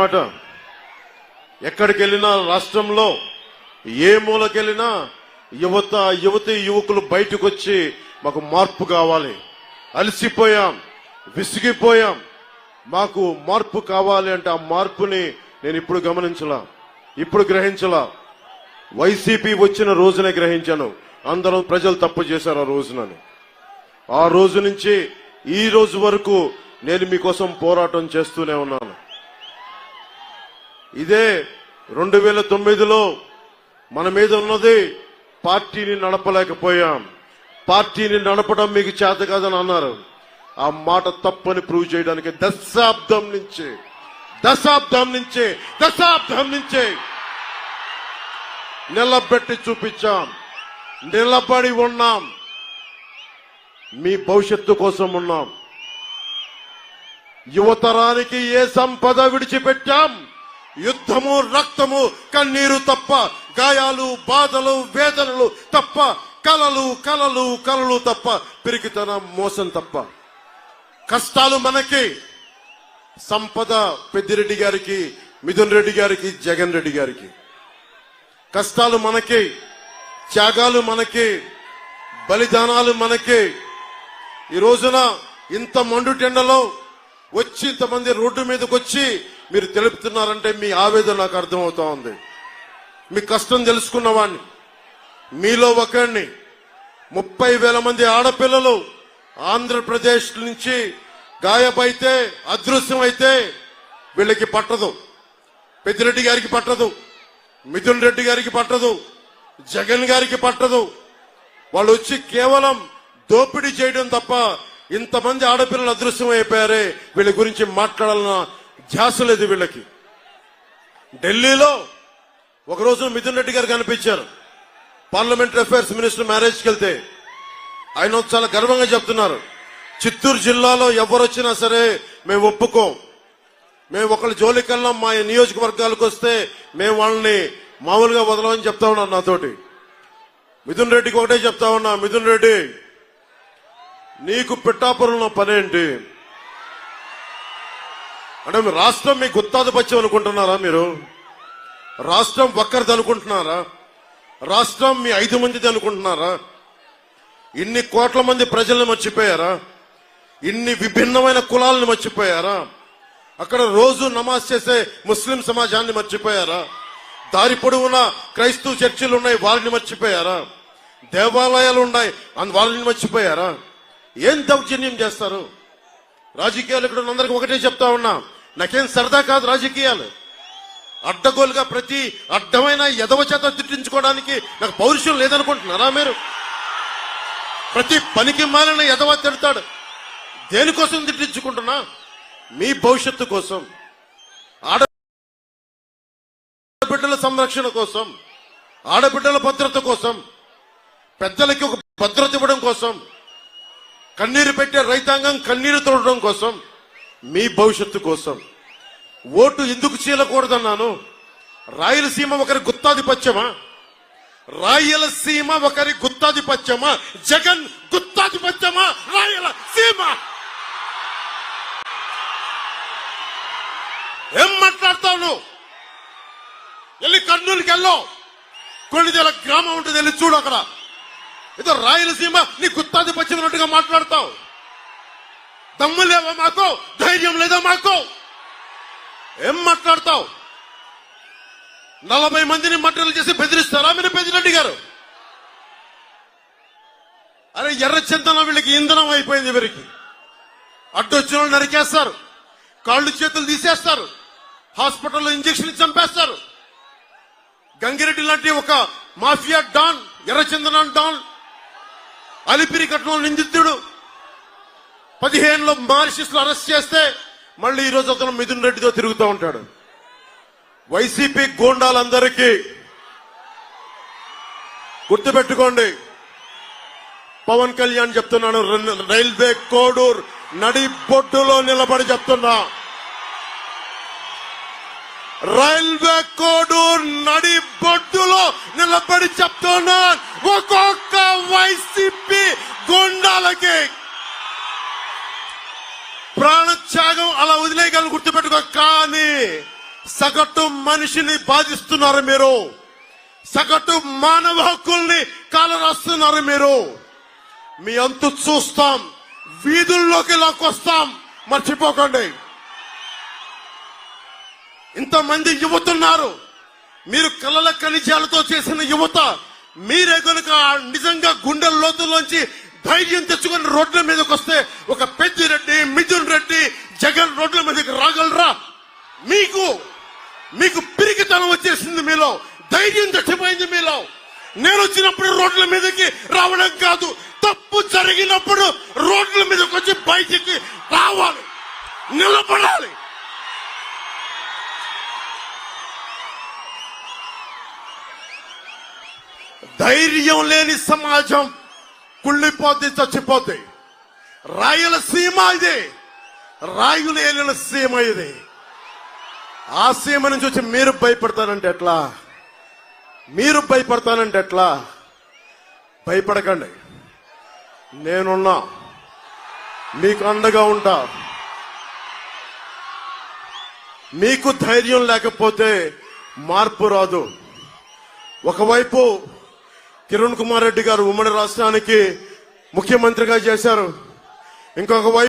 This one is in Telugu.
మాట. ఎక్కడికి వెళ్ళినా రాష్ట్రంలో ఏ మూలకెళ్ళినా యువతి యువకులు బయటకు వచ్చి మాకు మార్పు కావాలి, అలసిపోయాం, విసిగిపోయాం, మాకు మార్పు కావాలి అంటే ఆ మార్పుని నేను ఇప్పుడు గమనించలా, ఇప్పుడు గ్రహించలా. వైసీపీ వచ్చిన రోజునే గ్రహించాను అందరం ప్రజలు తప్పు చేశారు ఆ రోజునని. ఆ రోజు నుంచి ఈ రోజు వరకు నేను మీకోసం పోరాటం చేస్తూనే ఉన్నాను. ఇదే 2009లో మన మీద ఉన్నది పార్టీని నడపలేకపోయాం, పార్టీని నడపడం మీకు చేత కాదని అన్నారు. ఆ మాట తప్పని ప్రూవ్ చేయడానికి దశాబ్దం నుంచి నిలబెట్టి చూపించాం, నిలబడి ఉన్నాం, మీ భవిష్యత్తు కోసం ఉన్నాం. యువతరానికి ఏ సంపద విడిచిపెట్టాం? యుద్ధము, రక్తము, కన్నీరు తప్ప, గాయాలు, బాధలు, వేదనలు తప్ప, కలలు తప్ప, పిరికితనం, మోసం తప్ప. కష్టాలు మనకి, సంపద పెద్దిరెడ్డి గారికి, మిథున్ రెడ్డి గారికి, జగన్ రెడ్డి గారికి. కష్టాలు మనకి, త్యాగాలు మనకి, బలిదానాలు మనకి. ఈ రోజున ఇంత మండుటెండలో వచ్చి ఇంతమంది రోడ్డు మీదకి వచ్చి మీరు తెలుపుతున్నారంటే మీ ఆవేదన నాకు అర్థమవుతా ఉంది. మీ కష్టం తెలుసుకున్నవాడిని, మీలో ఒకరిని. 30,000 మంది ఆడపిల్లలు ఆంధ్రప్రదేశ్ నుంచి గాయపైతే, అదృశ్యమైతే వీళ్ళకి పట్టదు. పెద్దిరెడ్డి గారికి పట్టదు, మిథున్ రెడ్డి గారికి పట్టదు, జగన్ గారికి పట్టదు. వాళ్ళు వచ్చి కేవలం దోపిడీ చేయడం తప్ప ఇంతమంది ఆడపిల్లలు అదృశ్యం అయిపోయారే, వీళ్ళ గురించి మాట్లాడాలన్న ధ్యాస లేదు వీళ్ళకి. ఢిల్లీలో ఒకరోజు మిథున్ రెడ్డి గారు కనిపించారు. పార్లమెంటరీ అఫైర్స్ మినిస్టర్ మ్యారేజ్కి వెళ్తే ఆయన చాలా గర్వంగా చెప్తున్నారు, చిత్తూరు జిల్లాలో ఎవరు వచ్చినా సరే మేము ఒప్పుకోం, మేము ఒకళ్ళ జోలికల్లా మా నియోజకవర్గాలకు వస్తే మేము వాళ్ళని మామూలుగా వదలమని చెప్తా ఉన్నారు నాతోటి. మిథున్ రెడ్డికి ఒకటే చెప్తా ఉన్నా, మిథున్ రెడ్డి నీకు పిఠాపురంలో పనేంటి అంటే, రాష్ట్రం మీ గుత్తాధిపత్యం అనుకుంటున్నారా? మీరు రాష్ట్రం ఒక్కరిది అనుకుంటున్నారా? రాష్ట్రం మీ 5 మందిది అనుకుంటున్నారా? ఇన్ని కోట్ల మంది ప్రజల్ని మర్చిపోయారా? ఇన్ని విభిన్నమైన కులాలను మర్చిపోయారా? అక్కడ రోజు నమాజ్ చేసే ముస్లిం సమాజాన్ని మర్చిపోయారా? దారి పొడవునా క్రైస్తవ చర్చిలు ఉన్నాయి, వారిని మర్చిపోయారా? దేవాలయాలు ఉన్నాయి, వారిని మర్చిపోయారా? ఏం దౌర్జన్యం చేస్తారు? రాజకీయాలు ఇక్కడ అందరికి ఒకటే చెప్తా ఉన్నా, నాకేం సరదా కాదు రాజకీయాలు. అడ్డగోలుగా ప్రతి అడ్డమైన ఎదవ చేత తిట్టించుకోవడానికి నాకు పౌరుషం లేదనుకుంటున్నారా మీరు? ప్రతి పనికి మాలిన ఎదవ తిడతాడు. దేనికోసం తిట్టించుకుంటున్నా? మీ భవిష్యత్తు కోసం, ఆడబిడ్డల సంరక్షణ కోసం, ఆడబిడ్డల భద్రత కోసం, పెద్దలకి ఒక భద్రత ఇవ్వడం కోసం, కన్నీరు పెట్టే రైతాంగం కన్నీరు తోడడం కోసం, మీ భవిష్యత్తు కోసం. ఓటు ఎందుకు చీలకూడదన్నాను? రాయలసీమ ఒకరి గుత్తాధిపత్యమా? రాయలసీమ ఒకరి గుత్తాధిపత్యమా? జగన్ గుత్తాధిపత్యమా? రాయలసీమ ఏం మాట్లాడతావు నువ్వు? వెళ్ళి కర్నూలుకి వెళ్ళావు, కొన్నిదేల గ్రామం ఉంటుంది, వెళ్ళి చూడు. అక్కడ ఏదో రాయలసీమ నీ గుత్తాధిపత్యం ఉన్నట్టుగా మాట్లాడతావు. దమ్ము లేవా మాకు? ధైర్యం లేదా మాకు? ఏం మాట్లాడతావు? 40 మందిని మర్డర్లు చేసి బెదిరిస్తారా మీరు? పెద్దిరెడ్డి గారు అరే ఎర్ర చింతన వీళ్ళకి ఇంధనం అయిపోయింది. వీరికి అడ్డొచ్చిన వాళ్ళు నరికేస్తారు, కాళ్ళు చేతులు తీసేస్తారు, హాస్పిటల్లో ఇంజక్షన్ చంపేస్తారు. గంగిరెడ్డి లాంటి ఒక మాఫియా డాన్, ఎర్రచందన డాన్, అలిపిరి కట్నం నిందితుడు 15లో మారిషస్ లో అరెస్ట్ చేస్తే మళ్ళీ ఈ రోజు అతను మిథున్ రెడ్డితో తిరుగుతూ ఉంటాడు. వైసీపీ గూండాలందరికీ గుర్తుపెట్టుకోండి, పవన్ కళ్యాణ్ చెప్తున్నాను, రైల్వే కోడూరు నడి బొడ్డులో నిలబడి చెప్తున్నా, రైల్వే కోడూరు నడి బొడ్డులో నిలబడి చెప్తున్నా, ఒక్కొక్క వైసీపీ గుండాలకి ప్రాణత్యాగం అలా వదిలేయగలను, గుర్తుపెట్టుకో. కానీ సగటు మనిషిని బాధిస్తున్నారు మీరు. సగటు మానవ హక్కుల్ని కాలరాస్తున్నారు మీరు. మీ అంతు చూస్తాం, వీధుల్లోకి లాక్కొస్తాం, మర్చిపోకండి. ఇంతమంది యువతున్నారు, మీరు కలల ఖనిజాలతో చేసిన యువత. మీరే కనుక నిజంగా గుండెల లోతుల్లోంచి ధైర్యం తెచ్చుకుని రోడ్ల మీదకి వస్తే ఒక పెద్దిరెడ్డి, మిథున్ రెడ్డి, జగన్ రోడ్ల మీదకి రాగలరా? మీకు పిరికితనం వచ్చేసింది మీలో, ధైర్యం చచ్చిపోయింది మీలో. నేను వచ్చినప్పుడు రోడ్ల మీదకి రావడం కాదు, తప్పు జరిగినప్పుడు రోడ్ల మీదకి వచ్చి బయటికి రావాలి, నిలబడాలి. ధైర్యం లేని సమాజం కుళ్ళిపోతే చచ్చిపోతే. రాయలసీమ ఇది, రాయులు ఏలిన సీమ ఇది. ఆ సీమ నుంచి వచ్చి మీరు భయపడతానంటే ఎట్లా? మీరు భయపడతానంటే ఎట్లా? భయపడకండి, నేనున్నా, మీకు అండగా ఉంటా. మీకు ధైర్యం లేకపోతే మార్పు రాదు. ఒకవైపు కిరణ్ కుమార్ రెడ్డి గారు ఉమ్మడి రాష్ట్రానికి ముఖ్యమంత్రిగా చేశారు, ఇంకొక వైపు